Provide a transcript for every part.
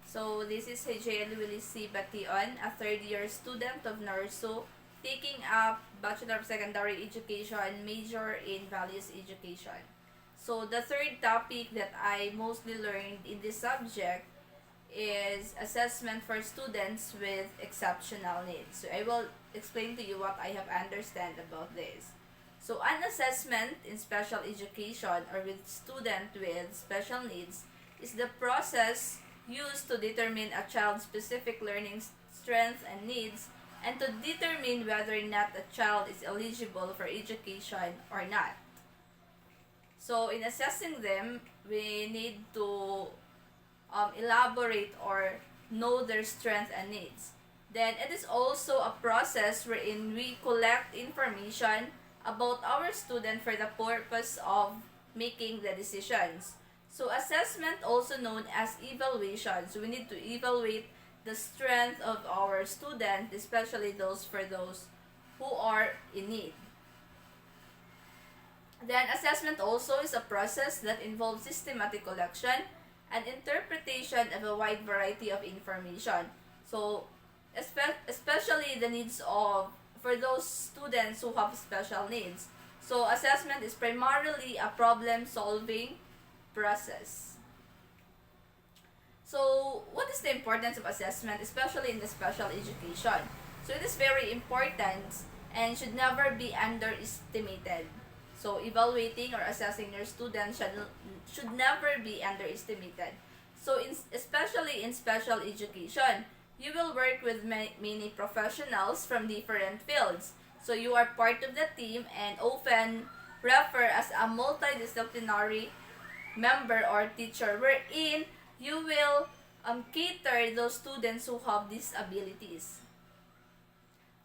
So this is Hygea Lueli a third-year student of NURSO, taking up Bachelor of Secondary Education, major in Values Education. So the third topic that I mostly learned in this subject is assessment for students with exceptional needs. So I will explain to you what I have understand about this. So an assessment in special education or with student with special needs is the process used to determine a child's specific learning strength and needs and to determine whether or not a child is eligible for education or not. So in assessing them, we need to elaborate or know their strengths and needs. Then it is also a process wherein we collect information about our student for the purpose of making the decisions. So assessment, also known as evaluation. So we need to evaluate the strength of our student, especially those who are in need. Then assessment also is a process that involves systematic collection and interpretation of a wide variety of information. So especially the needs of for those students who have special needs. So assessment is primarily a problem solving process. So what is the importance of assessment, especially in the special education? So it is very important and should never be underestimated. So evaluating or assessing your students should never be underestimated. So especially in special education, you will work with many professionals from different fields. So you are part of the team and often refer as a multidisciplinary member or teacher wherein you will cater those students who have disabilities.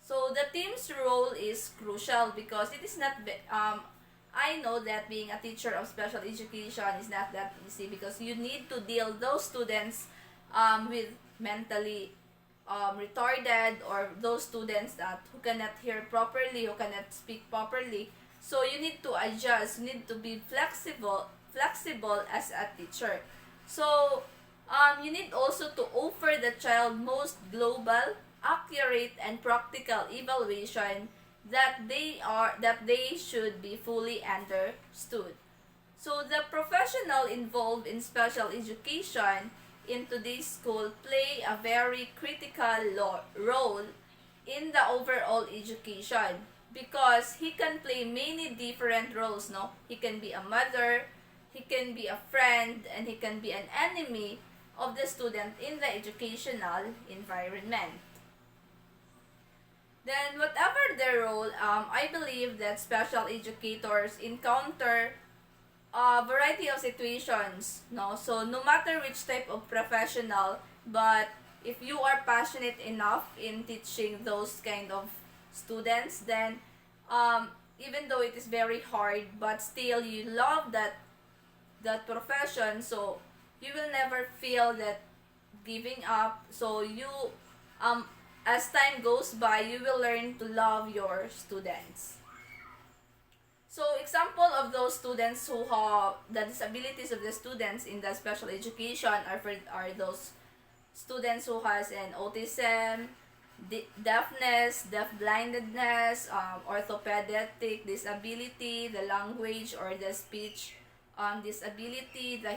So the team's role is crucial because it is not I know that being a teacher of special education is not that easy because you need to deal those students with mentally retarded or those students that who cannot hear properly, who cannot speak properly. So you need to adjust, you need to be flexible as a teacher. So you need also to offer the child most global, accurate, and practical evaluation that they should be fully understood. So the professional involved in special education in today's school play a very critical role in the overall education because he can play many different roles. No, he can be a mother, he can be a friend, and he can be an enemy of the student in the educational environment. Then whatever their role, I believe that special educators encounter a variety of situations, no? So no matter which type of professional, but if you are passionate enough in teaching those kind of students, then even though it is very hard, but still you love that profession, so you will never feel that giving up. So you as time goes by, you will learn to love your students. So example of those students who have the disabilities of the students in the special education are those students who has an autism, deafness, deaf-blindedness, orthopedic disability, the language or the speech disability, the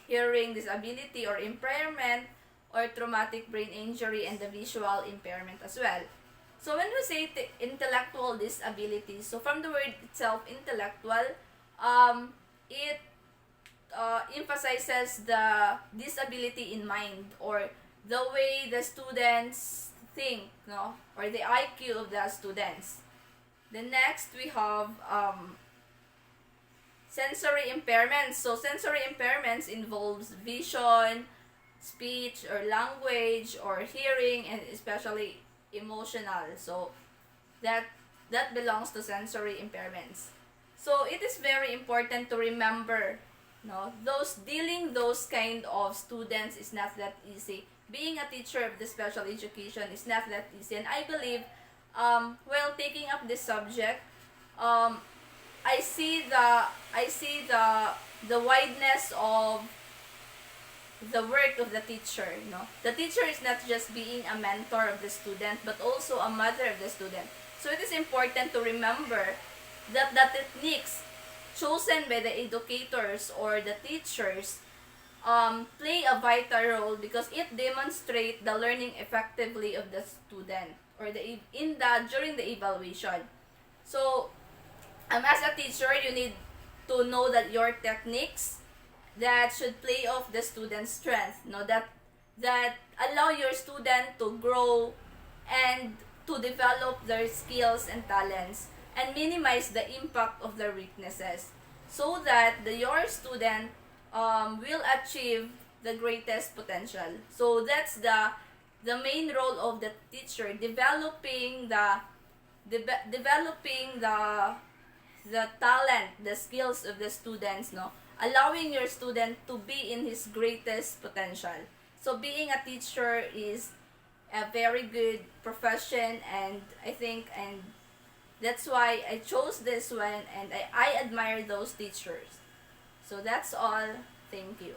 hearing disability or impairment, or traumatic brain injury, and the visual impairment as well. So when we say intellectual disability, so from the word itself, intellectual, it emphasizes the disability in mind or the way the students think, no, or the IQ of the students. The next we have sensory impairments. So sensory impairments involves vision, speech or language or hearing, and especially emotional. So that belongs to sensory impairments. So it is very important to remember, no, those kind of students is not that easy. Being a teacher of the special education is not that easy, and I believe while taking up this subject, I see the wideness of the work of the teacher, you know. The teacher is not just being a mentor of the student, but also a mother of the student. So it is important to remember that the techniques chosen by the educators or the teachers play a vital role because it demonstrates the learning effectively of the student or during the evaluation. So as a teacher, you need to know that your techniques that should play off the student's strength, no, that allow your student to grow and to develop their skills and talents and minimize the impact of their weaknesses so that your student will achieve the greatest potential. So that's the main role of the teacher, developing the talent, the skills of the students, no, allowing your student to be in his greatest potential. So being a teacher is a very good profession, and I think, and that's why I chose this one, and I admire those teachers. So that's all. Thank you.